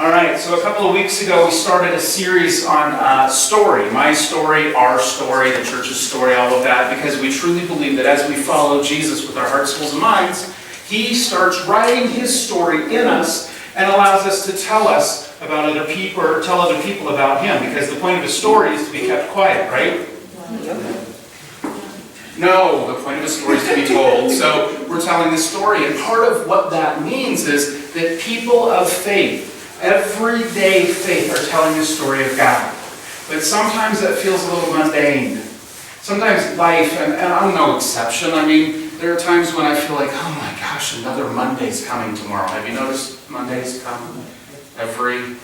All right, so a couple of weeks ago we started a series on story, my story, our story, the church's story, all of that, because we truly believe that as we follow Jesus with our hearts, souls, and minds, He starts writing His story in us and allows us to tell us about other people, or tell other people about Him, because the point of a story is to be kept quiet, right? No, the point of a story is to be told. So we're telling the story, and part of what that means is that people of faith, everyday faith, are telling the story of God. But sometimes that feels a little mundane. Sometimes life, and I'm no exception. I mean, there are times when I feel like, oh my gosh, another Monday's coming tomorrow. Have you noticed Mondays come every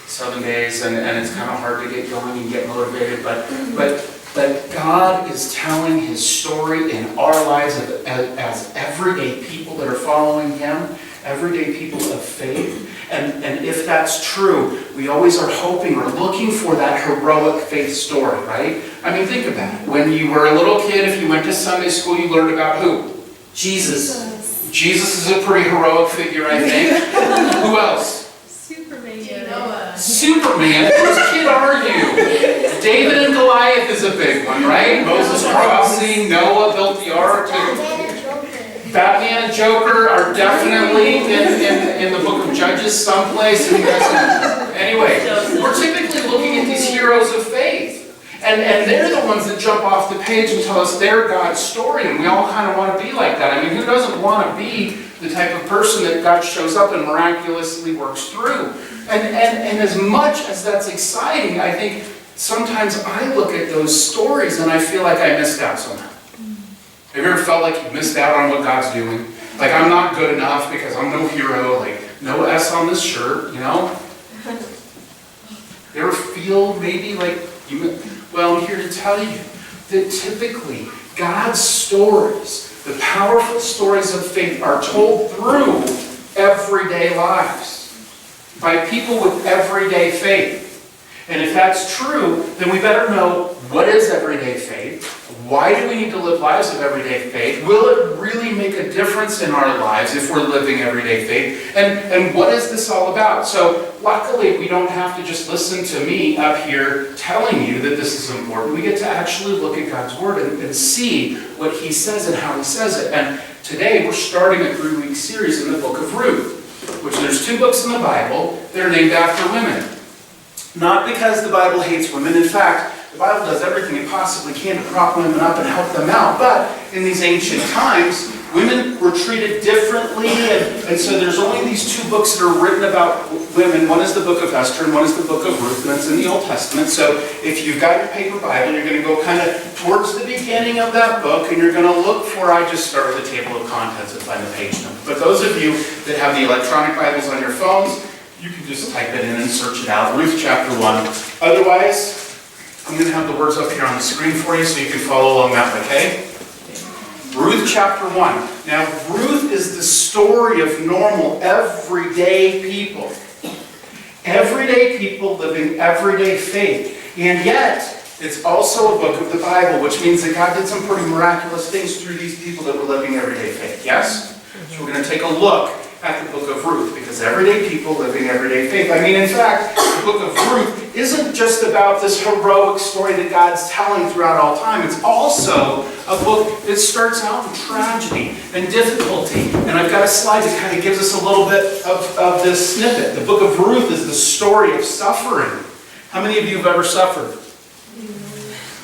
7 days, and it's kind of hard to get going and get motivated, but God is telling His story in our lives as everyday people that are following Him, everyday people of faith. And if that's true, we always are hoping or looking for that heroic faith story, right? I mean, think about it. When you were a little kid, if you went to Sunday school, you learned about who? Jesus. Jesus is a pretty heroic figure, I think. Who else? Superman? Whose kid are you? David and Goliath is a big one, right? Moses crossing, Noah built the ark. Batman and Joker are definitely in the book of Judges someplace. Anyway, we're typically looking at these heroes of faith. And they're the ones that jump off the page and tell us their God's story. And we all kind of want to be like that. I mean, who doesn't want to be the type of person that God shows up and miraculously works through? And as much as that's exciting, I think sometimes I look at those stories and I feel like I missed out somehow. Have you ever felt like you missed out on what God's doing? Like, I'm not good enough because I'm no hero, like, no S on this shirt, you know? You ever feel maybe like well, I'm here to tell you that typically God's stories, the powerful stories of faith, are told through everyday lives by people with everyday faith. And if that's true, then we better know what is everyday faith. Why do we need to live lives of everyday faith? Will it really make a difference in our lives if we're living everyday faith? And what is this all about? So luckily, we don't have to just listen to me up here telling you that this is important. We get to actually look at God's Word and see what He says and how He says it. And today, we're starting a 3-week series in the book of Ruth, which there's 2 books in the Bible that are named after women. Not because the Bible hates women. In fact, the Bible does everything it possibly can to prop women up and help them out. But in these ancient times, women were treated differently. And so there's only these 2 books that are written about women. One is the book of Esther and one is the book of Ruth. And it's in the Old Testament. So if you've got your paper Bible, you're going to go kind of towards the beginning of that book. And you're going to look for, I just start with the table of contents and find the page number. But those of you that have the electronic Bibles on your phones, you can just type it in and search it out. Ruth chapter 1. Otherwise, I'm going to have the words up here on the screen for you so you can follow along that way, okay? Ruth chapter 1. Now, Ruth is the story of normal, everyday people. Everyday people living everyday faith. And yet, it's also a book of the Bible, which means that God did some pretty miraculous things through these people that were living everyday faith. Yes? So we're going to take a look at the book of Ruth, because everyday people living everyday faith. I mean, in fact, the book of Ruth isn't just about this heroic story that God's telling throughout all time. It's also a book that starts out in tragedy and difficulty. And I've got a slide that kind of gives us a little bit of this snippet. The book of Ruth is the story of suffering. How many of you have ever suffered?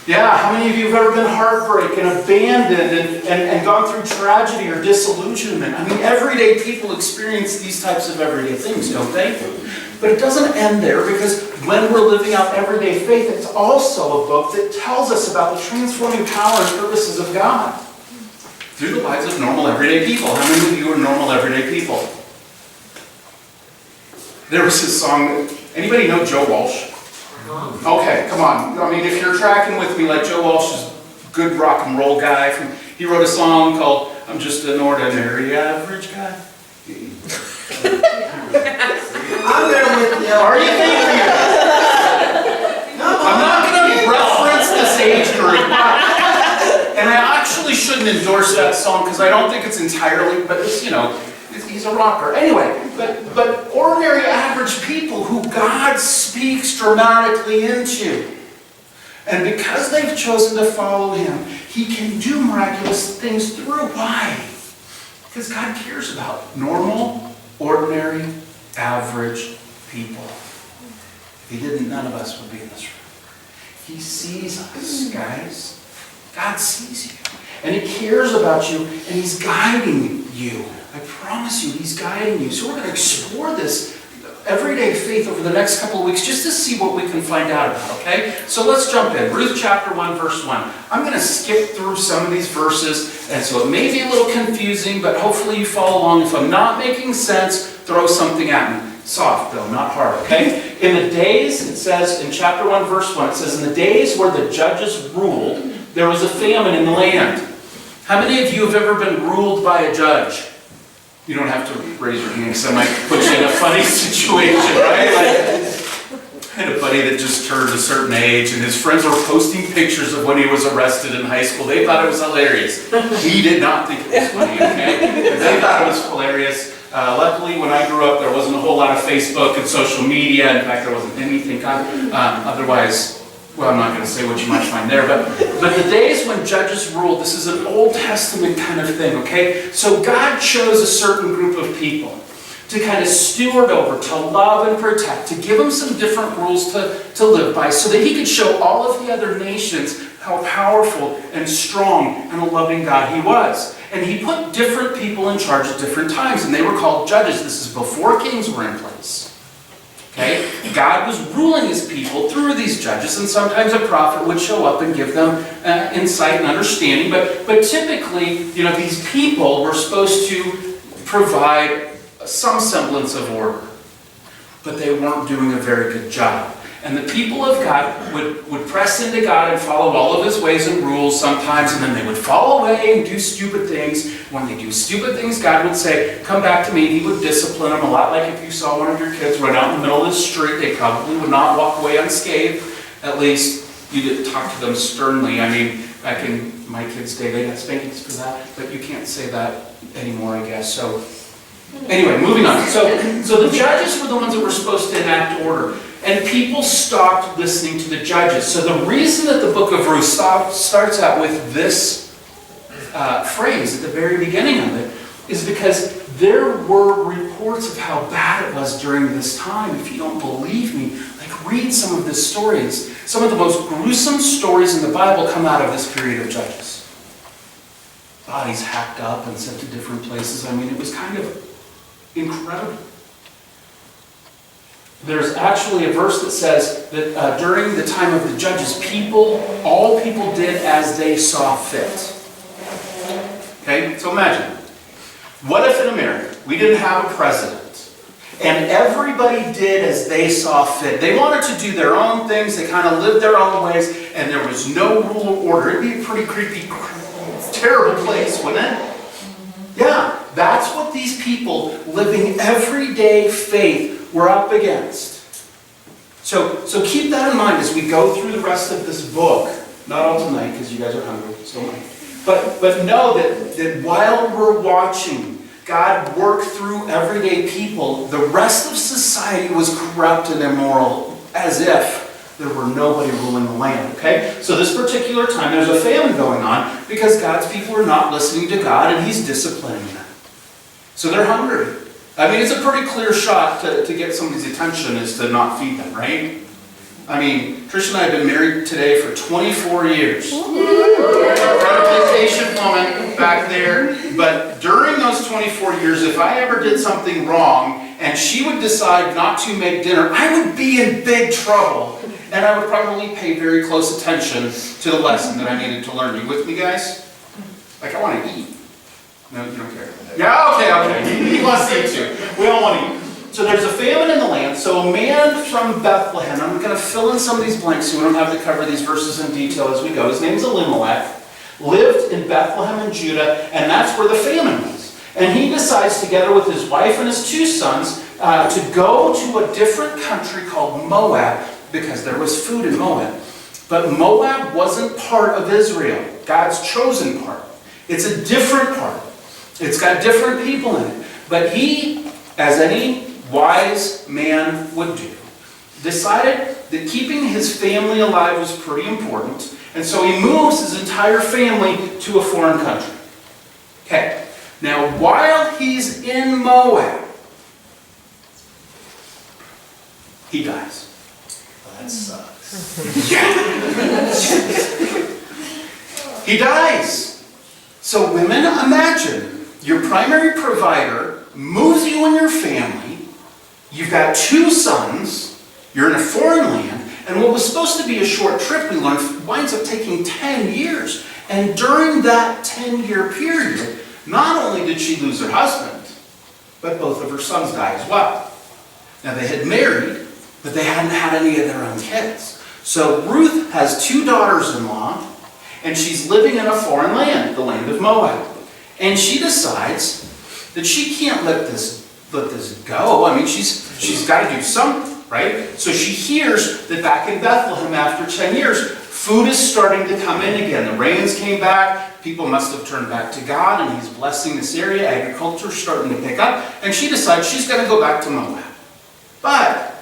Yeah, how many of you have ever been heartbroken and abandoned and gone through tragedy or disillusionment? I mean, everyday people experience these types of everyday things, don't they? But it doesn't end there, because when we're living out everyday faith, it's also a book that tells us about the transforming power and purposes of God through the lives of normal everyday people. How many of you are normal everyday people? There was this song, anybody know Joe Walsh? Okay, come on. I mean, if you're tracking with me, like, Joe Walsh is a good rock and roll guy. He wrote a song called "I'm Just an Ordinary Average Guy." I'm there with you. Are you thinking? I'm not going to reference this age group. And I actually shouldn't endorse that song because I don't think it's entirely, but it's, you know, he's a rocker. Anyway, but ordinary average people who God speaks dramatically into. And because they've chosen to follow him, he can do miraculous things through. Why? Because God cares about normal, ordinary, average people. If he didn't, none of us would be in this room. He sees us, guys. God sees you. And he cares about you, and he's guiding you. I promise you, he's guiding you. So we're going to explore this everyday faith over the next couple of weeks just to see what we can find out about, okay? So let's jump in. Ruth chapter 1, verse 1. I'm going to skip through some of these verses, and so it may be a little confusing, but hopefully you follow along. If I'm not making sense, throw something at me. Soft, though, not hard, okay? In the days, it says in chapter 1, verse 1, it says, in the days where the judges ruled, there was a famine in the land. How many of you have ever been ruled by a judge? You don't have to raise your hand because I might put you in a funny situation, right? I had a buddy that just turned a certain age, and his friends were posting pictures of when he was arrested in high school. They thought it was hilarious. He did not think it was funny, okay? They thought it was hilarious. Luckily, when I grew up, there wasn't a whole lot of Facebook and social media. In fact, there wasn't anything. Otherwise, well, I'm not going to say what you might find there, but the days when judges ruled, this is an Old Testament kind of thing, okay? So God chose a certain group of people to kind of steward over, to love and protect, to give them some different rules to live by, so that he could show all of the other nations how powerful and strong and a loving God he was. And he put different people in charge at different times, and they were called judges. This is before kings were in place. Okay? God was ruling his people through these judges, and sometimes a prophet would show up and give them insight and understanding. But typically, these people were supposed to provide some semblance of order. But they weren't doing a very good job. And the people of God would press into God and follow all of his ways and rules sometimes, and then they would fall away and do stupid things. When they do stupid things, God would say, come back to me. He would discipline them, a lot like if you saw one of your kids run out in the middle of the street. They probably would not walk away unscathed. At least you didn't talk to them sternly. I mean, back in my kids' day, they got spankings for that, but you can't say that anymore, I guess. So anyway, moving on. So the judges were the ones that were supposed to enact order. And people stopped listening to the judges. So the reason that the book of Ruth starts out with this phrase at the very beginning of it is because there were reports of how bad it was during this time. If you don't believe me, read some of the stories. Some of the most gruesome stories in the Bible come out of this period of Judges. Bodies hacked up and sent to different places. I mean, it was kind of incredible. There's actually a verse that says that during the time of the judges, all people did as they saw fit. Okay, so imagine, what if in America we didn't have a president and everybody did as they saw fit? They wanted to do their own things, they kind of lived their own ways, and there was no rule or order. It'd be a pretty creepy, terrible place, wouldn't it? Yeah, that's what these people living everyday faith we're up against. So keep that in mind as we go through the rest of this book. Not all tonight, because you guys are hungry, so am I. But know that while we're watching God work through everyday people, the rest of society was corrupt and immoral, as if there were nobody ruling the land, okay? So this particular time, there's a famine going on because God's people are not listening to God, and he's disciplining them. So they're hungry. I mean, it's a pretty clear shot to get somebody's attention is to not feed them, right? I mean, Trish and I have been married today for 24 years. Incredibly patient woman back there. But during those 24 years, if I ever did something wrong and she would decide not to make dinner, I would be in big trouble. And I would probably pay very close attention to the lesson that I needed to learn. You with me, guys? I want to eat. No, you don't care. Yeah, okay. He wants to eat too. We all want to eat. So there's a famine in the land. So a man from Bethlehem, I'm going to fill in some of these blanks so we don't have to cover these verses in detail as we go. His name's Elimelech, lived in Bethlehem in Judah, and that's where the famine was. And he decides, together with his wife and his two sons, to go to a different country called Moab, because there was food in Moab. But Moab wasn't part of Israel, God's chosen part. It's a different part. It's got different people in it. But he, as any wise man would do, decided that keeping his family alive was pretty important, and so he moves his entire family to a foreign country. Okay, now while he's in Moab, he dies. That sucks. He dies. So women, imagine your primary provider moves you and your family. You've got 2 sons. You're in a foreign land. And what was supposed to be a short trip, we learned, winds up taking 10 years. And during that 10-year period, not only did she lose her husband, but both of her sons die as well. Now they had married, but they hadn't had any of their own kids. So Ruth has 2 daughters-in-law, and she's living in a foreign land, the land of Moab. And she decides that she can't let this go. I mean, she's got to do something, right? So she hears that back in Bethlehem after 10 years, food is starting to come in again. The rains came back. People must have turned back to God, and he's blessing this area. Agriculture's starting to pick up. And she decides she's going to go back to Moab. But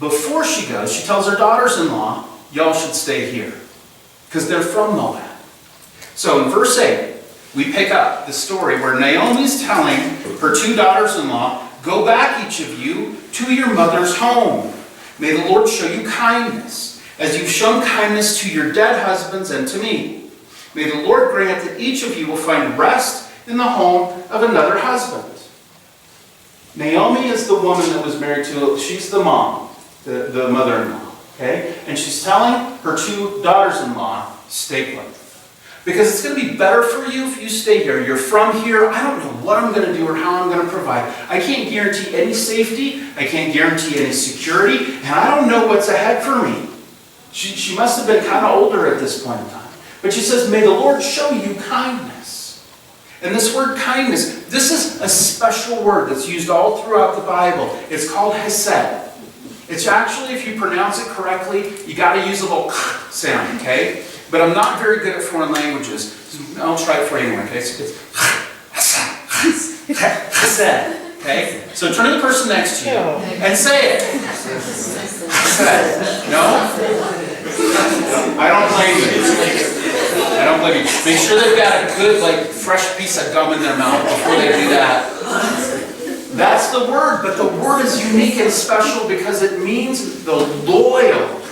before she goes, she tells her daughters-in-law, y'all should stay here, because they're from Moab. So in verse 8, we pick up the story where Naomi's telling her 2 daughters-in-law, go back, each of you, to your mother's home. May the Lord show you kindness, as you've shown kindness to your dead husbands and to me. May the Lord grant that each of you will find rest in the home of another husband. Naomi is the woman that was married to, she's the mom, the mother-in-law, okay? And she's telling her 2 daughters-in-law, stay put. Because it's going to be better for you if you stay here. You're from here. I don't know what I'm going to do or how I'm going to provide. I can't guarantee any safety. I can't guarantee any security. And I don't know what's ahead for me. She must have been kind of older at this point in time. But she says, may the Lord show you kindness. And this word kindness, this is a special word that's used all throughout the Bible. It's called hesed. It's actually, if you pronounce it correctly, you got to use a little sound, okay? But I'm not very good at foreign languages. I'll try it for you anyway, okay? So it's chesed, okay? So turn to the person next to you and say it. Chesed. No? I don't blame you. I don't blame you. Make sure they've got a good, fresh piece of gum in their mouth before they do that. That's the word, but the word is unique and special because it means the loyal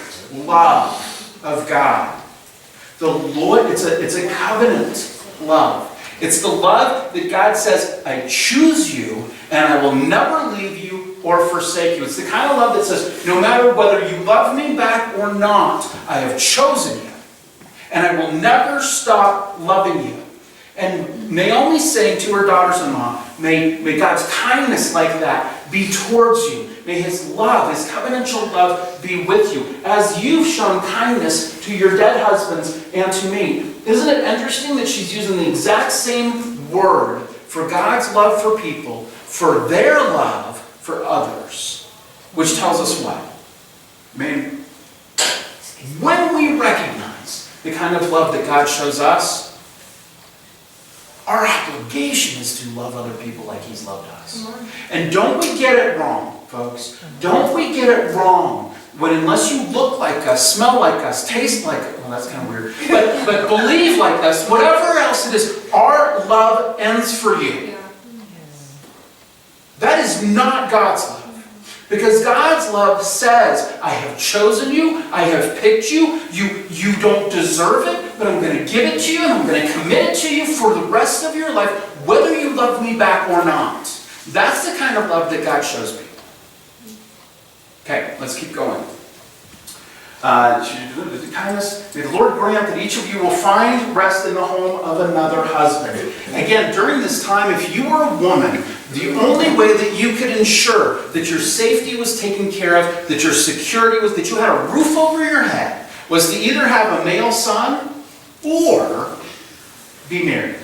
love of God. It's a covenant love. It's the love that God says, I choose you and I will never leave you or forsake you. It's the kind of love that says, no matter whether you love me back or not, I have chosen you and I will never stop loving you. And Naomi's saying to her daughters-in-law, may God's kindness like that be towards you. May his love, his covenantal love be with you, as you've shown kindness to your dead husbands and to me. Isn't it interesting that she's using the exact same word for God's love for people, for their love for others? Which tells us what? Man, when we recognize the kind of love that God shows us, our obligation is to love other people like he's loved us. And don't we get it wrong, folks. Don't we get it wrong when unless you look like us, smell like us, taste like us, well, that's kind of weird, but believe like us, whatever else it is, our love ends for you. That is not God's love. Because God's love says, I have chosen you, I have picked you, you don't deserve it, but I'm going to give it to you and I'm going to commit it to you for the rest of your life, whether you love me back or not. That's the kind of love that God shows people. Okay, let's keep going. Kindness, may the Lord grant that each of you will find rest in the home of another husband. Again, during this time, if you were a woman, the only way that you could ensure that your safety was taken care of, that your security was, that you had a roof over your head, was to either have a male son or be married.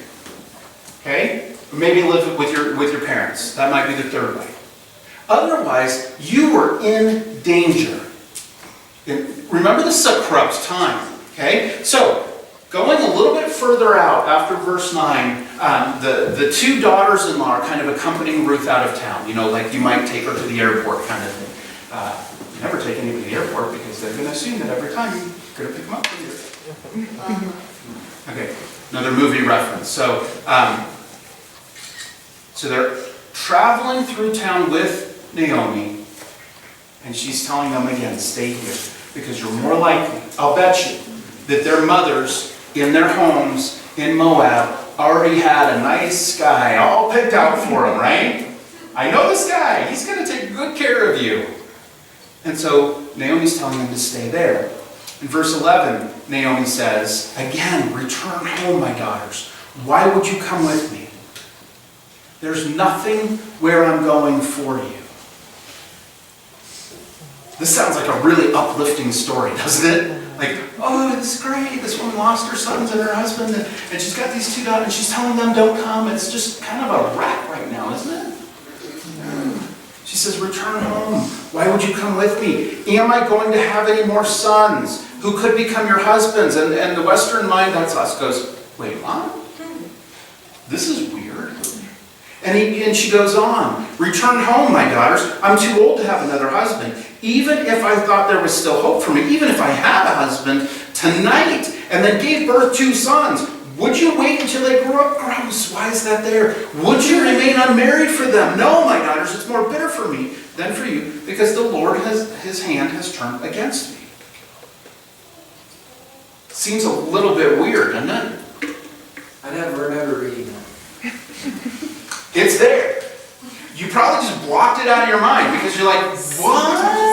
Okay? Or maybe live with your parents. That might be the third way. Otherwise, you were in danger. Remember, this is a corrupt time. Okay? So, going a little bit further out after verse 9, the 2 daughters-in-law are kind of accompanying Ruth out of town. You know, like you might take her to the airport kind of thing. never take anybody to the airport because they're going to assume that every time you're going to pick them up from here. Okay, another movie reference. So they're traveling through town with Naomi, and she's telling them again, stay here, because you're more likely, I'll bet you, that their mothers in their homes in Moab already had a nice guy all picked out for them, right? I know this guy, he's going to take good care of you. And so Naomi's telling them to stay there. In verse 11, Naomi says, again, return home, my daughters. Why would you come with me? There's nothing where I'm going for you. This sounds like a really uplifting story, doesn't it? Like, oh, this is great. This woman lost her sons and her husband, and she's got these 2 daughters, and she's telling them don't come. It's just kind of a wreck right now, isn't it? She says, return home. Why would you come with me? Am I going to have any more sons who could become your husbands? And the Western mind, that's us, goes, wait, what? This is weird. And she goes on, return home, my daughters. I'm too old to have another husband. Even if I thought there was still hope for me, even if I had a husband tonight and then gave birth to sons, would you wait until they grew up? Gross, why is that there? Would you remain unmarried for them? No, my daughters, it's more bitter for me than for you, because the Lord his hand has turned against me. Seems a little bit weird, doesn't it? I never remember reading that. It's there. You probably just blocked it out of your mind because you're like, what?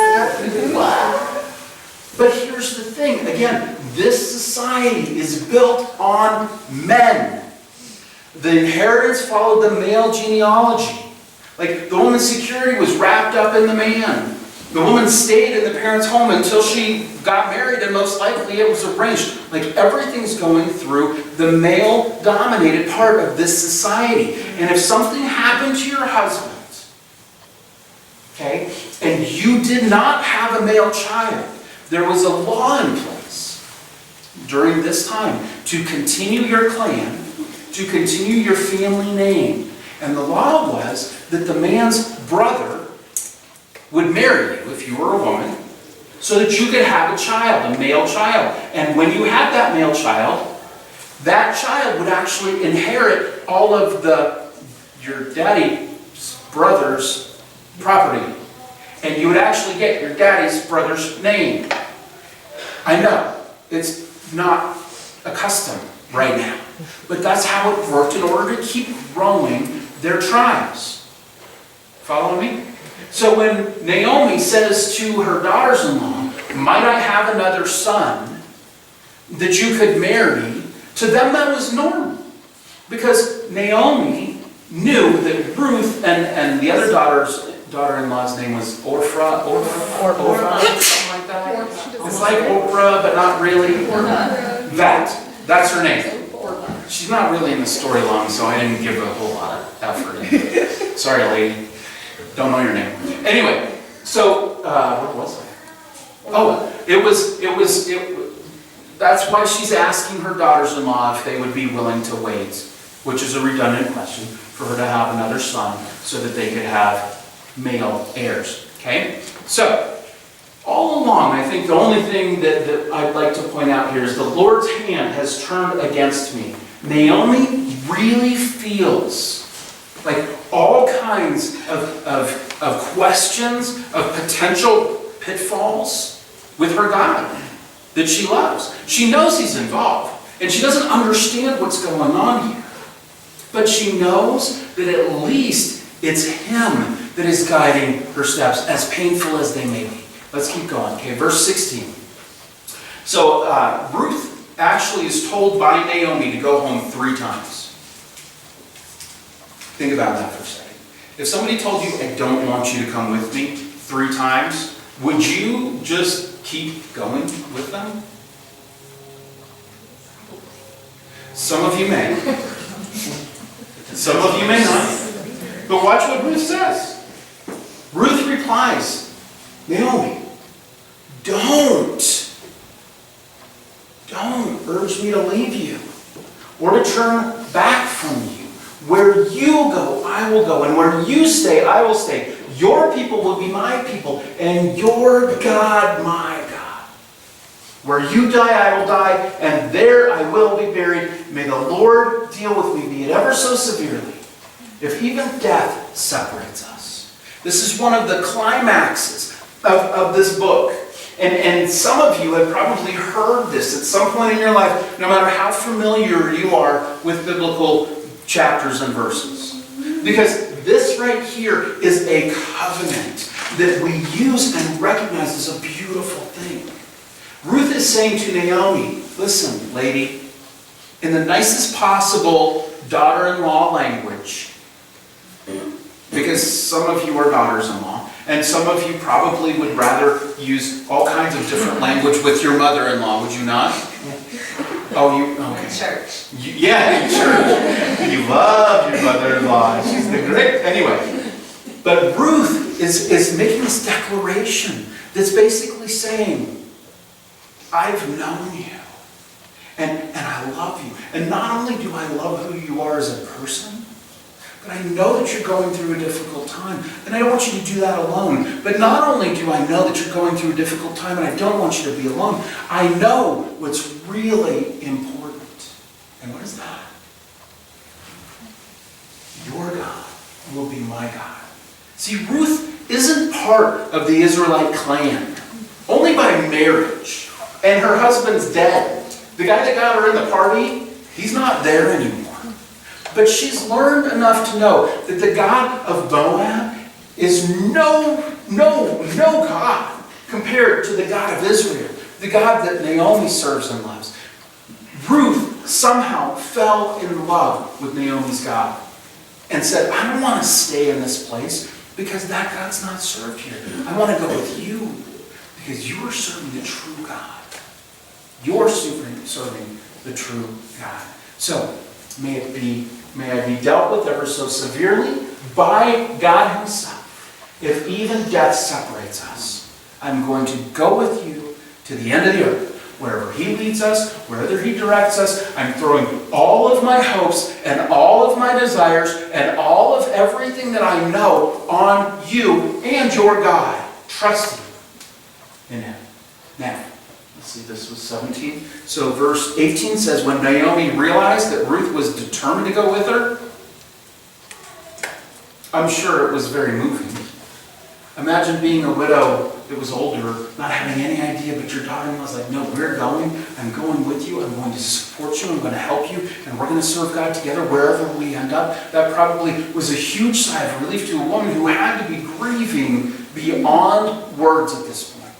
But here's the thing. Again, this society is built on men. The inheritance followed the male genealogy. Like, the woman's security was wrapped up in the man. The woman stayed in the parents' home until she got married, and most likely it was arranged. Like, everything's going through the male-dominated part of this society. And if something happened to your husband, okay, and you did not have a male child, there was a law in place during this time to continue your clan, to continue your family name. And the law was that the man's brother would marry you if you were a woman, so that you could have a child, a male child. And when you had that male child, that child would actually inherit all of your daddy's brother's property. And you would actually get your daddy's brother's name. I know, it's not a custom right now, but that's how it worked in order to keep growing their tribes. Follow me? So when Naomi says to her daughters-in-law, might I have another son that you could marry? To them that was normal. Because Naomi knew that Ruth and the other daughter-in-law's name was Orpha, something like that. It's like Oprah, but not really. That's her name. She's not really in the story long, so I didn't give a whole lot of effort into it. Sorry, lady. Don't know your name. Anyway, so, what was I? Oh, that's why she's asking her daughters-in-law if they would be willing to wait, which is a redundant question, for her to have another son so that they could have male heirs. Okay? So, all along, I think the only thing that I'd like to point out here is the Lord's hand has turned against me. Naomi really feels like all kinds of questions, of potential pitfalls with her God that she loves. She knows he's involved, and she doesn't understand what's going on here. But she knows that at least it's him that is guiding her steps, as painful as they may be. Let's keep going. Okay, verse 16. So Ruth actually is told by Naomi to go home 3 times. Think about that for a second. If somebody told you, I don't want you to come with me 3 times, would you just keep going with them? Some of you may. Some of you may not. But watch what Ruth says. Ruth replies, Naomi, don't urge me to leave you or to turn back from you. Where you go, I will go, and where you stay, I will stay. Your people will be my people, and your God my God. Where you die, I will die, and there I will be buried. May the Lord deal with me, be it ever so severely, if even death separates us. This is one of the climaxes of this book. And some of you have probably heard this at some point in your life, no matter how familiar you are with biblical chapters and verses. Because this right here is a covenant that we use and recognize as a beautiful thing. Ruth is saying to Naomi, listen, lady, in the nicest possible daughter-in-law language, because some of you are daughters-in-law, and some of you probably would rather use all kinds of different language with your mother-in-law, would you not? Oh, you, okay. Church. Yeah, in church. You love your mother-in-law. She's the great, anyway. But Ruth is making this declaration that's basically saying, I've known you, and I love you. And not only do I love who you are as a person, but I know that you're going through a difficult time. And I don't want you to do that alone. But not only do I know that you're going through a difficult time, and I don't want you to be alone, I know what's really important. And what is that? Your God will be my God. See, Ruth isn't part of the Israelite clan, only by marriage. And her husband's dead. The guy that got her in the party, he's not there anymore. But she's learned enough to know that the God of Moab is no God compared to the God of Israel, the God that Naomi serves and loves. Ruth somehow fell in love with Naomi's God and said, I don't want to stay in this place because that God's not served here. I want to go with you because you are serving the true God. You're serving the true God. So, may I be dealt with ever so severely by God Himself. If even death separates us, I'm going to go with you to the end of the earth. Wherever He leads us, wherever He directs us, I'm throwing all of my hopes and all of my desires and all of everything that I know on you and your God, trusting in Him. Now, let's see, this was 17. So verse 18 says, when Naomi realized that Ruth was determined to go with her, I'm sure it was very moving. Imagine being a widow that was older, not having any idea, but your daughter-in-law's like, no, we're going. I'm going with you. I'm going to support you. I'm going to help you. And we're going to serve God together wherever we end up. That probably was a huge sigh of relief to a woman who had to be grieving beyond words at this point.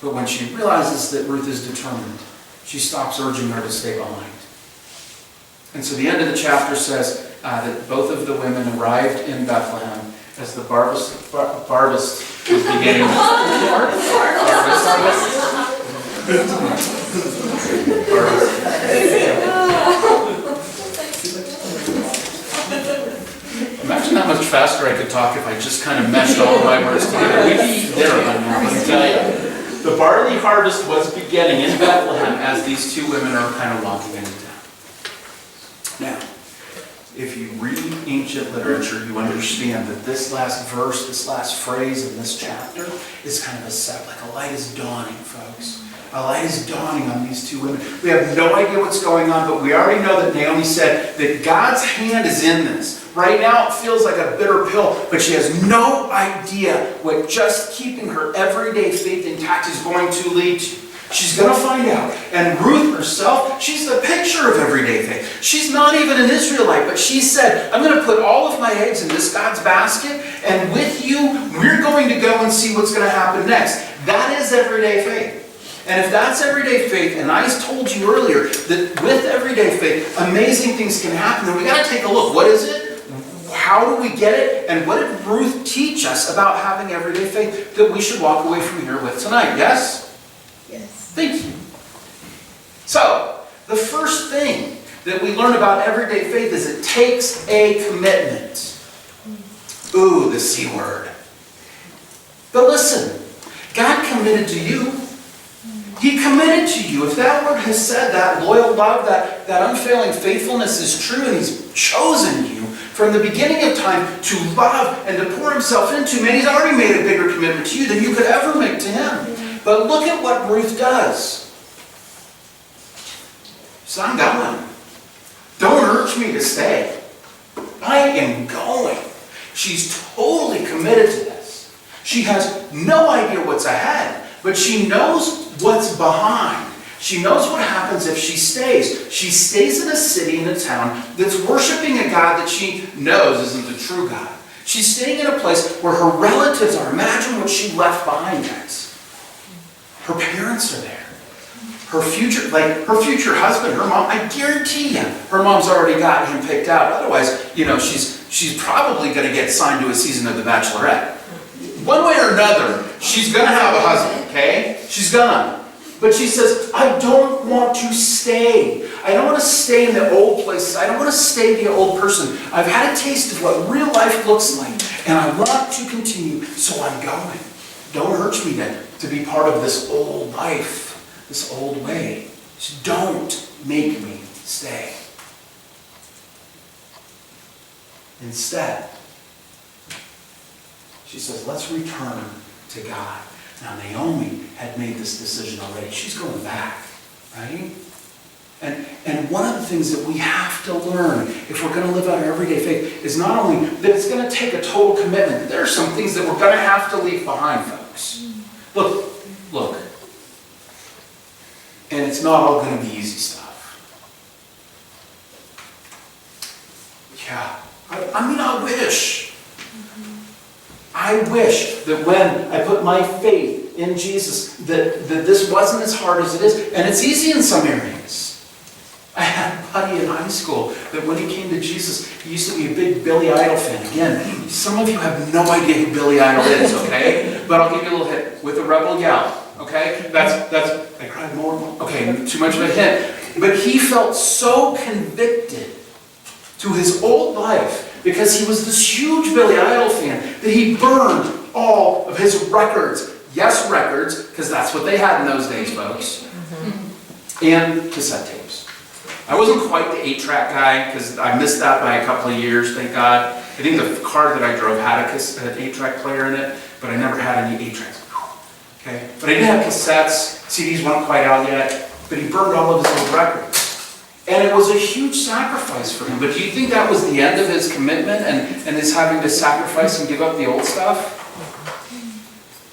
But when she realizes that Ruth is determined, she stops urging her to stay behind. And so the end of the chapter says that both of the women arrived in Bethlehem as the harvest was beginning. Imagine how much faster I could talk if I just kind of meshed all of my words together. We'd be there by now, let me tell you. The barley harvest was beginning in Bethlehem as these two women are kind of walking into town. Now, if you read ancient literature, you understand that this last verse, this last phrase in this chapter is kind of a set, like a light is dawning, folks. A light is dawning on these two women. We have no idea what's going on, but we already know that Naomi said that God's hand is in this. Right now it feels like a bitter pill, but she has no idea what just keeping her everyday faith intact is going to lead to. She's going to find out. And Ruth herself, she's the picture of everyday faith. She's not even an Israelite, but she said, I'm going to put all of my eggs in this God's basket, and with you, we're going to go and see what's going to happen next. That is everyday faith. And if that's everyday faith, and I told you earlier that with everyday faith, amazing things can happen, then we got to take a look. What is it? How do we get it? And what did Ruth teach us about having everyday faith that we should walk away from here with tonight? Yes? Yes. Thank you. So, the first thing that we learn about everyday faith is it takes a commitment. Ooh, the C word. But listen, God committed to you. He committed to you. If that word has said that loyal love, that unfailing faithfulness is true, and He's chosen you from the beginning of time to love and to pour himself into. Man, he's already made a bigger commitment to you than you could ever make to him. But look at what Ruth does. She says, I'm going. Don't urge me to stay. I am going. She's totally committed to this. She has no idea what's ahead, but she knows what's behind. She knows what happens if she stays. She stays in a city, in a town, that's worshiping a God that she knows isn't the true God. She's staying in a place where her relatives are. Imagine what she left behind, guys. Her parents are there. Her future husband, her mom, I guarantee you, her mom's already got him picked out. Otherwise, she's probably going to get signed to a season of The Bachelorette. One way or another, she's going to have a husband, okay? She's gonna. But she says, I don't want to stay. I don't want to stay in the old places. I don't want to stay the old person. I've had a taste of what real life looks like, and I want to continue, so I'm going. Don't urge me to be part of this old life, this old way. Just don't make me stay. Instead, she says, let's return to God. Now, Naomi had made this decision already. She's going back, right? And one of the things that we have to learn if we're going to live out our everyday faith is not only that it's going to take a total commitment. There are some things that we're going to have to leave behind, folks. Look. And it's not all going to be easy stuff. Yeah. I wish that when I put my faith in Jesus, that this wasn't as hard as it is. And it's easy in some areas. I had a buddy in high school that when he came to Jesus, he used to be a big Billy Idol fan. Again, some of you have no idea who Billy Idol is, okay? But I'll give you a little hint. With a rebel yell, okay? That's I cried more. Okay, too much of a hint. But he felt so convicted to his old life because he was this huge Billy Idol fan that he burned all of his records. Yes, records, because that's what they had in those days, folks. And cassette tapes. I wasn't quite the 8-track guy because I missed that by a couple of years, thank God. I think the car that I drove had an 8-track player in it, but I never had any 8-tracks. Okay? But I did have cassettes. CDs weren't quite out yet. But he burned all of his old records. And it was a huge sacrifice for him. But do you think that was the end of his commitment and his having to sacrifice and give up the old stuff?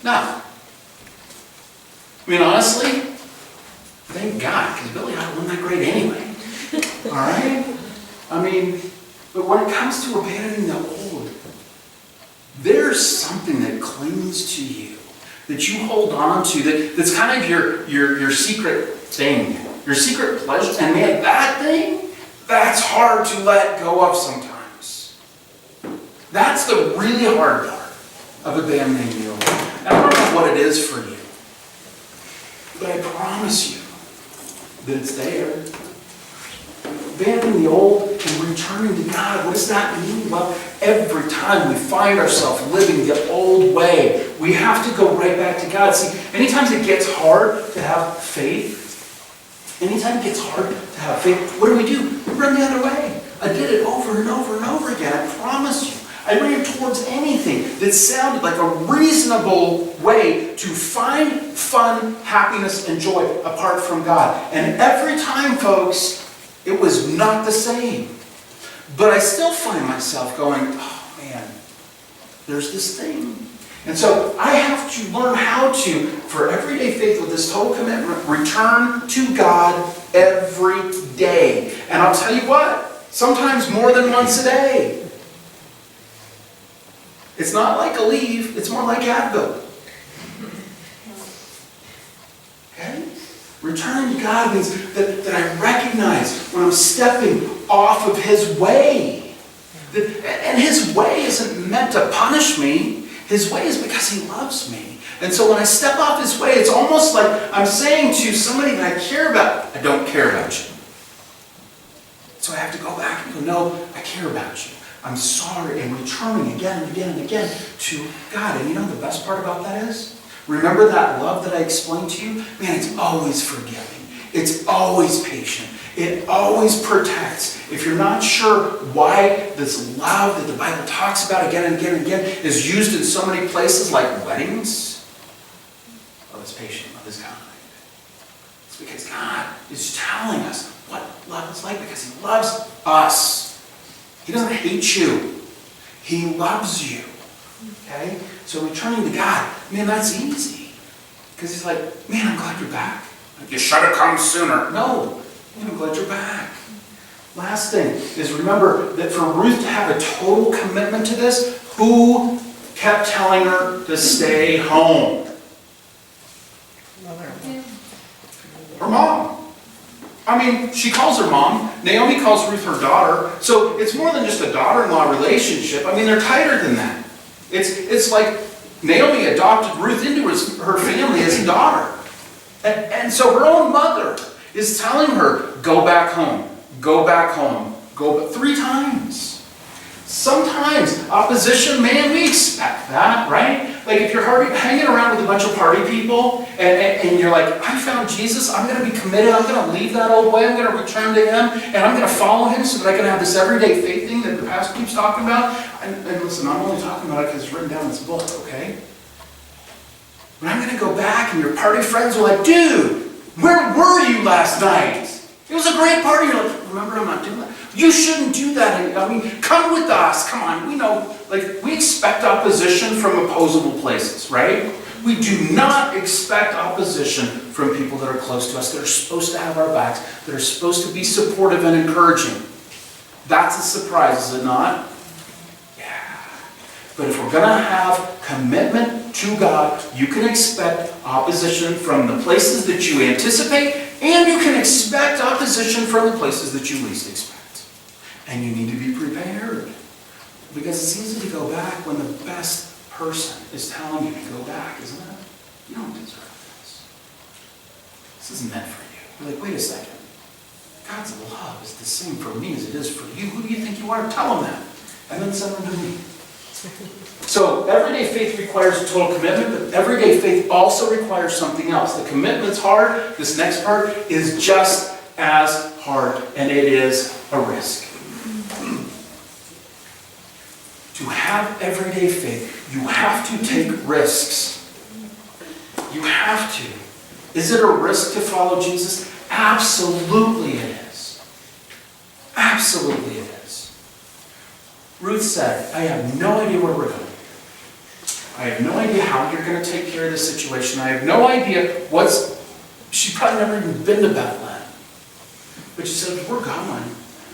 No. I mean, honestly, thank God, because Billy Idol wasn't that great anyway. All right? I mean, but when it comes to abandoning the old, there's something that clings to you, that you hold on to, that's kind of your secret thing, your secret pleasure. And man, that thing, that's hard to let go of sometimes. That's the really hard part of abandoning the old. And I don't know what it is for you, but I promise you that it's there. Abandoning the old and returning to God, what does that mean? Well, every time we find ourselves living the old way, we have to go right back to God. See, anytime it gets hard to have faith, what do? We run the other way. I did it over and over and over again, I promise you. I ran towards anything that sounded like a reasonable way to find fun, happiness, and joy apart from God. And every time, folks, it was not the same. But I still find myself going, oh man, there's this thing. And so I have to learn how to, for everyday faith with this total commitment, return to God every day. And I'll tell you what, sometimes more than once a day. It's not like Aleve, it's more like Advil. Okay? Returning to God means that I recognize when I'm stepping off of His way. And His way isn't meant to punish me. His way is because He loves me. And so when I step off His way, it's almost like I'm saying to somebody that I care about, I don't care about you. So I have to go back and go, no, I care about you. I'm sorry, and returning again and again and again to God. And you know the best part about that is? Remember that love that I explained to you? Man, it's always forgiving. It's always patient. It always protects. If you're not sure why this love that the Bible talks about again and again and again is used in so many places like weddings, love is patient, love is kind. It's because God is telling us what love is like because He loves us. He doesn't hate you. He loves you. Okay? So returning to God, man, that's easy. Because He's like, man, I'm glad you're back. You should have come sooner. No, man, I'm glad you're back. Last thing is remember that for Ruth to have a total commitment to this, who kept telling her to stay home? Her mom. I mean, she calls her mom. Naomi calls Ruth her daughter. So it's more than just a daughter-in-law relationship. I mean, they're tighter than that. It's like Naomi adopted Ruth into her family as a daughter. And so her own mother is telling her, go back home, go back home, go back 3 times. Sometimes opposition, man, we expect that, right? Like if you're hanging around with a bunch of party people and you're like, I found Jesus, I'm going to be committed, I'm going to leave that old way, I'm going to return to Him, and I'm going to follow Him so that I can have this everyday faith thing that the pastor keeps talking about. And listen, I'm only talking about it because it's written down in this book, okay? But I'm going to go back and your party friends are like, dude, where were you last night? It was a great party. You're like, remember, I'm not doing that. You shouldn't do that. I mean, come with us. Come on. We know, like, we expect opposition from opposable places, right? We do not expect opposition from people that are close to us, that are supposed to have our backs, that are supposed to be supportive and encouraging. That's a surprise, is it not? Yeah. But if we're going to have commitment to God, you can expect opposition from the places that you anticipate, and you can expect opposition from the places that you least expect. And you need to be prepared. Because it's easy to go back when the best person is telling you to go back, isn't it? You don't deserve this. This isn't meant for you. You're like, wait a second. God's love is the same for me as it is for you. Who do you think you are? Tell Him that. And then send them to me. So, everyday faith requires a total commitment, but everyday faith also requires something else. The commitment's hard. This next part is just as hard, and it is a risk. To have everyday faith, you have to take risks. You have to. Is it a risk to follow Jesus? Absolutely it is. Absolutely it is. Ruth said, I have no idea where we're going. I have no idea how you're going to take care of this situation. I have no idea She probably never even been to Bethlehem. But she said, we're going.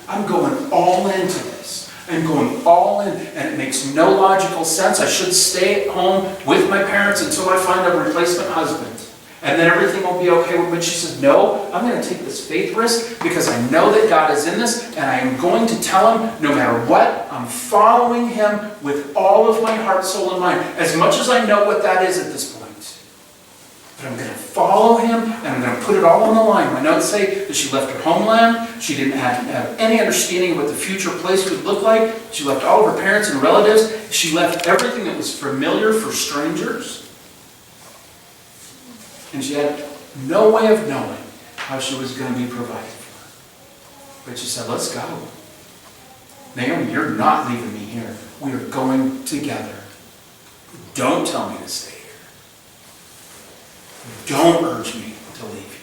I'm going all into this. I'm going all in, and it makes no logical sense. I should stay at home with my parents until I find a replacement husband. And then everything will be okay with me. She said, no, I'm going to take this faith risk because I know that God is in this, and I am going to tell Him no matter what, I'm following Him with all of my heart, soul, and mind. As much as I know what that is at this point. But I'm going to follow Him, and I'm going to put it all on the line. My notes say that she left her homeland. She didn't have any understanding of what the future place would look like. She left all of her parents and relatives. She left everything that was familiar for strangers. And she had no way of knowing how she was going to be provided for. But she said, let's go. Naomi, you're not leaving me here. We are going together. Don't tell me to stay. Don't urge me to leave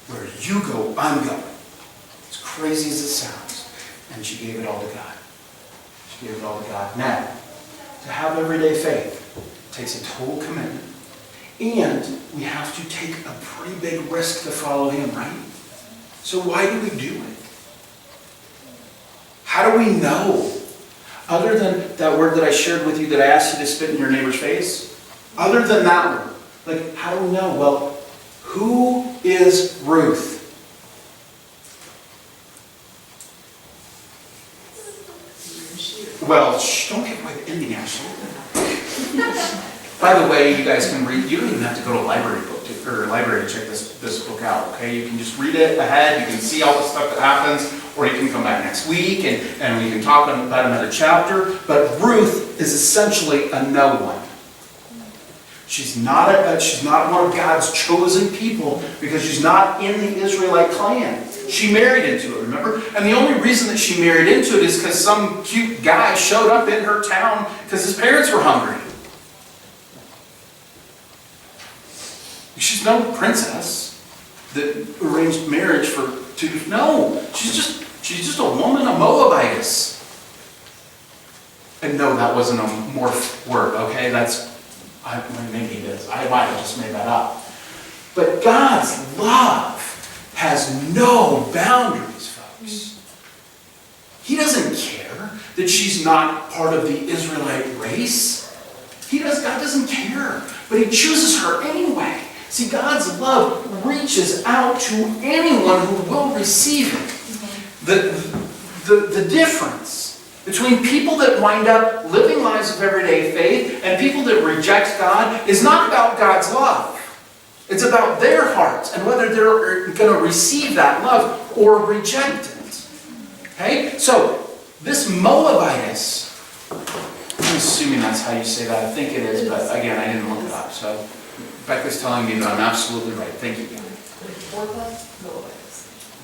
you. Where you go, I'm going. As crazy as it sounds. And she gave it all to God. She gave it all to God. Now, to have everyday faith takes a total commitment. And we have to take a pretty big risk to follow Him, right? So why do we do it? How do we know? Other than that word that I shared with you that I asked you to spit in your neighbor's face? Other than that word. Like, how do we know? Well, who is Ruth? Well, don't give away the ending, Ashley. By the way, you guys can read. You don't even have to go to a library to check this book out. Okay, you can just read it ahead. You can see all the stuff that happens, or you can come back next week and we can talk about another chapter. But Ruth is essentially a no one. She's not one of God's chosen people because she's not in the Israelite clan. She married into it, remember? And the only reason that she married into it is because some cute guy showed up in her town because his parents were hungry. She's no princess that arranged marriage for two. No, she's just a woman, a Moabitess. And no, that wasn't a morph word, okay? Maybe it is. I might have just made that up. But God's love has no boundaries, folks. He doesn't care that she's not part of the Israelite race. God doesn't care, but he chooses her anyway. See, God's love reaches out to anyone who will receive it. The difference between people that wind up living lives of everyday faith and people that reject God is not about God's love. It's about their hearts and whether they're going to receive that love or reject it. Okay? So, this Moabitess, I'm assuming that's how you say that. I think it is, but again, I didn't look it up. So, Becca's telling me that I'm absolutely right. Thank you, God.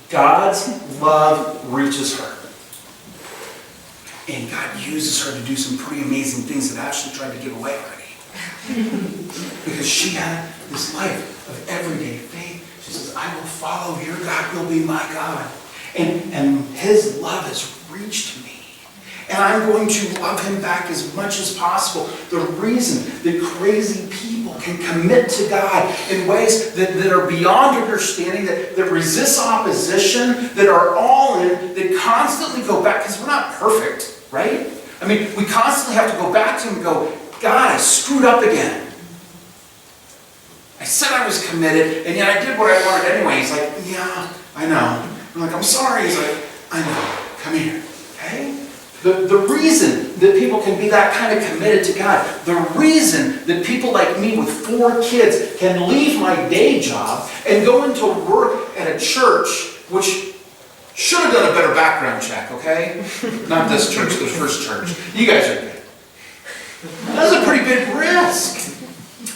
God's love reaches her. And God uses her to do some pretty amazing things that Ashley tried to give away already. Because she had this life of everyday faith. She says, I will follow your God, will be my God. And his love has reached me. And I'm going to love him back as much as possible. The reason that crazy people can commit to God in ways that are beyond understanding, that resist opposition, that are all in, that constantly go back, because we're not perfect, right? I mean, we constantly have to go back to him and go, God, I screwed up again. I said I was committed, and yet I did what I wanted anyway. He's like, yeah, I know. I'm like, I'm sorry. He's like, I know. Come here, okay? The reason that people can be that kind of committed to God, the reason that people like me with 4 kids can leave my day job and go into work at a church, which should have done a better background check, okay? Not this church, the first church. You guys are good. That was a pretty big risk.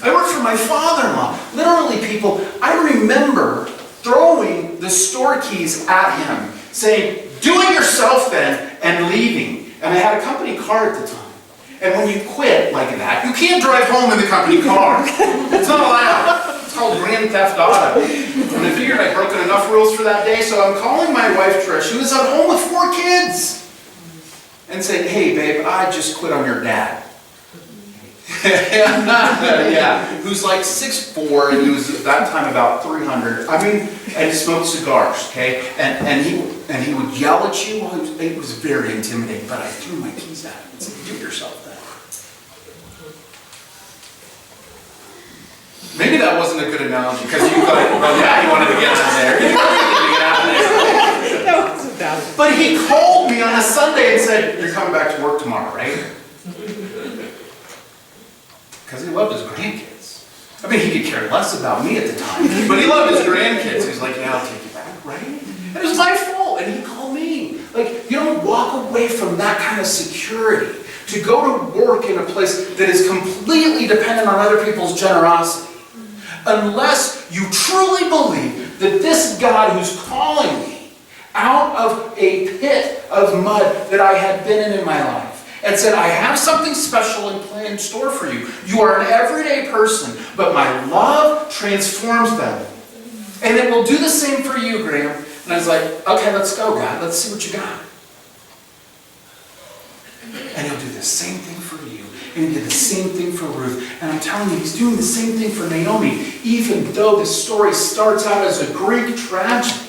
I worked for my father-in-law. Literally, people, I remember throwing the store keys at him, saying, do it yourself then, and leaving. And I had a company car at the time. And when you quit like that, you can't drive home in the company car. It's not allowed. It's called Grand Theft Auto. And I figured I'd broken enough rules for that day, so I'm calling my wife Trish, who is at home with 4 kids, and saying, hey babe, I just quit on your dad. Yeah, who's like 6'4", and he was at that time about 300. I mean, and he smoked cigars, okay? And he would yell at you. Well, it was very intimidating, but I threw my keys at him and said, do it yourself then. Maybe that wasn't a good analogy, because you thought, well, yeah, he wanted to get out of there. He wanted to get out of there. That wasn't bad. But he called me on a Sunday and said, you're coming back to work tomorrow, right? Because he loved his grandkids. I mean, he could care less about me at the time, but he loved his grandkids. He's like, yeah, I'll take you back, right? And it was my fault, and he called me. Like, you don't walk away from that kind of security to go to work in a place that is completely dependent on other people's generosity, unless you truly believe that this God who's calling me out of a pit of mud that I had been in my life, and said, I have something special and planned in store for you. You are an everyday person, but my love transforms them. And it will do the same for you, Graham. And I was like, okay, let's go, God. Let's see what you got. And he'll do the same thing for you. And he did the same thing for Ruth. And I'm telling you, he's doing the same thing for Naomi, even though this story starts out as a Greek tragedy.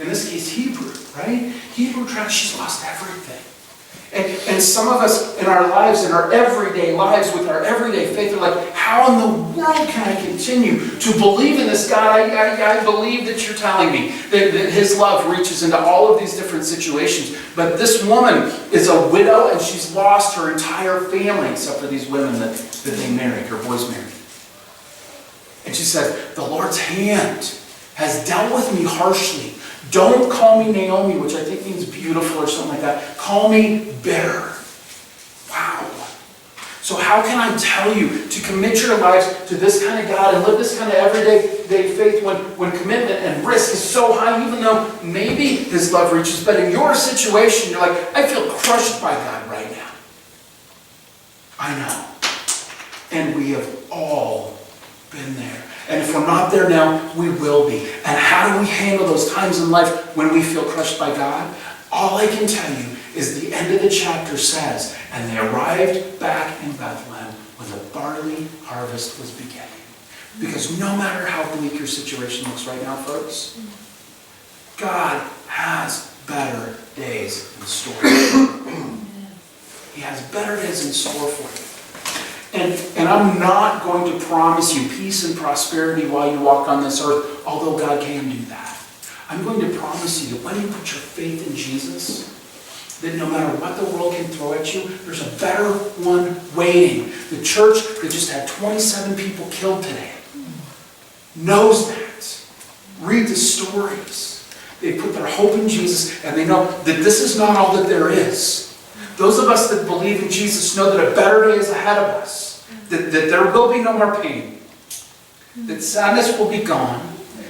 In this case, Hebrew, right? Hebrew tragedy, she's lost everything. And some of us in our lives, in our everyday lives, with our everyday faith, are like, how in the world can I continue to believe in this God? I believe that you're telling me that his love reaches into all of these different situations. But this woman is a widow, and she's lost her entire family, except for these women that they married, her boys married. And she said, the Lord's hand has dealt with me harshly. Don't call me Naomi, which I think means beautiful or something like that. Call me bitter. Wow. So how can I tell you to commit your lives to this kind of God and live this kind of everyday faith when commitment and risk is so high, even though maybe His love reaches, but in your situation, you're like, I feel crushed by God right now. I know. And we have all been there. And if we're not there now, we will be. And how do we handle those times in life when we feel crushed by God? All I can tell you is the end of the chapter says, and they arrived back in Bethlehem when the barley harvest was beginning. Because no matter how bleak your situation looks right now, folks, God has better days in store for you. He has better days in store for you. And I'm not going to promise you peace and prosperity while you walk on this earth, although God can do that. I'm going to promise you that when you put your faith in Jesus, that no matter what the world can throw at you, there's a better one waiting. The church that just had 27 people killed today knows that. Read the stories. They put their hope in Jesus, and they know that this is not all that there is. Those of us that believe in Jesus know that a better day is ahead of us. That there will be no more pain. That sadness will be gone.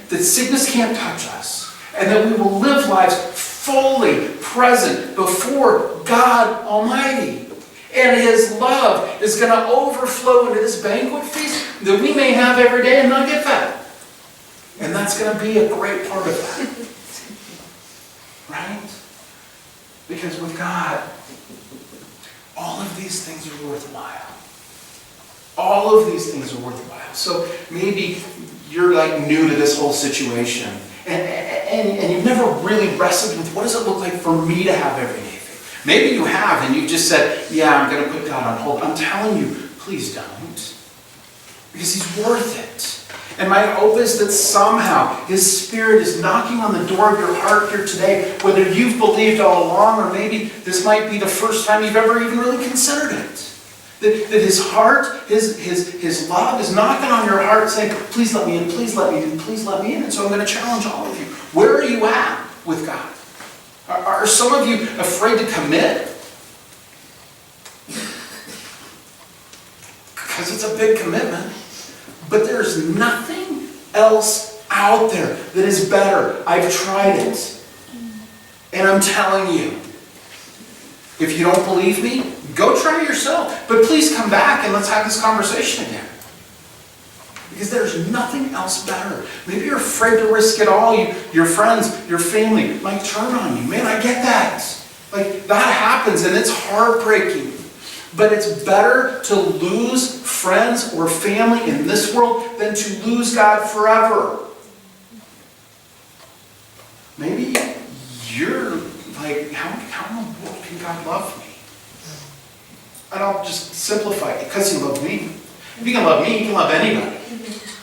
That sickness can't touch us. And that we will live lives fully present before God Almighty. And His love is going to overflow into this banquet feast that we may have every day and not get fat. And that's going to be a great part of that. Right? Because with God, all of these things are worthwhile. All of these things are worthwhile. So maybe you're like new to this whole situation. And you've never really wrestled with what does it look like for me to have everyday faith. Maybe you have and you've just said, yeah, I'm going to put God on hold. I'm telling you, please don't. Because He's worth it. And my hope is that somehow His Spirit is knocking on the door of your heart here today, whether you've believed all along or maybe this might be the first time you've ever even really considered it. That His heart, His love is knocking on your heart saying, please let me in, please let me in, please let me in. And so I'm going to challenge all of you. Where are you at with God? Are some of you afraid to commit? Because it's a big commitment. But there's nothing else out there that is better. I've tried it. And I'm telling you, if you don't believe me, go try it yourself. But please come back and let's have this conversation again. Because there's nothing else better. Maybe you're afraid to risk it all. Your friends, your family might turn on you. Man, I get that. Like, that happens and it's heartbreaking. But it's better to lose friends or family in this world than to lose God forever. Maybe you're like, how in the world can God love me? And I'll just simplify it. Because He loved me. If He can love me, He can love anybody.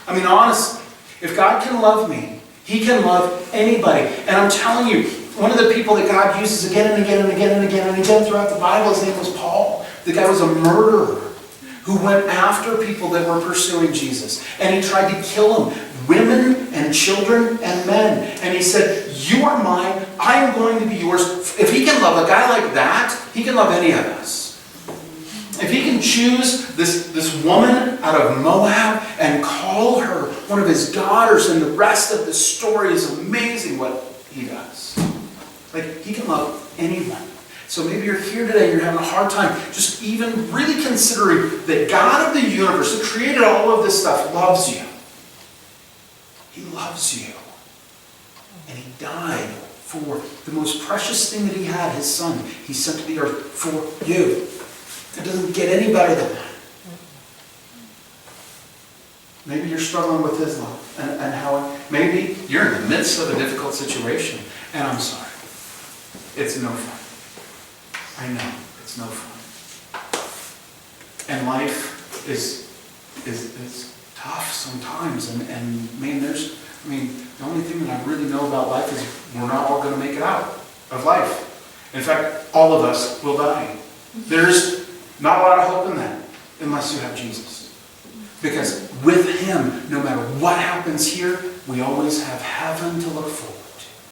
I mean, honestly, if God can love me, He can love anybody. And I'm telling you, one of the people that God uses again and again and again and again and again throughout the Bible, his name was Paul. The guy was a murderer who went after people that were pursuing Jesus. And he tried to kill them, women and children and men. And he said, you are mine, I am going to be yours. If He can love a guy like that, He can love any of us. If He can choose this woman out of Moab and call her one of His daughters, and the rest of the story is amazing what He does. Like, He can love anyone. So maybe you're here today and you're having a hard time just even really considering that God of the universe, who created all of this stuff, loves you. He loves you. And He died for the most precious thing that He had, His Son. He sent to the earth for you. It doesn't get any better than that. Maybe you're struggling with His love and how maybe you're in the midst of a difficult situation. And I'm sorry. It's no fun. I know. It's no fun. And life is tough sometimes. And man, the only thing that I really know about life is we're not all going to make it out of life. In fact, all of us will die. There's not a lot of hope in that unless you have Jesus. Because with Him, no matter what happens here, we always have heaven to look forward.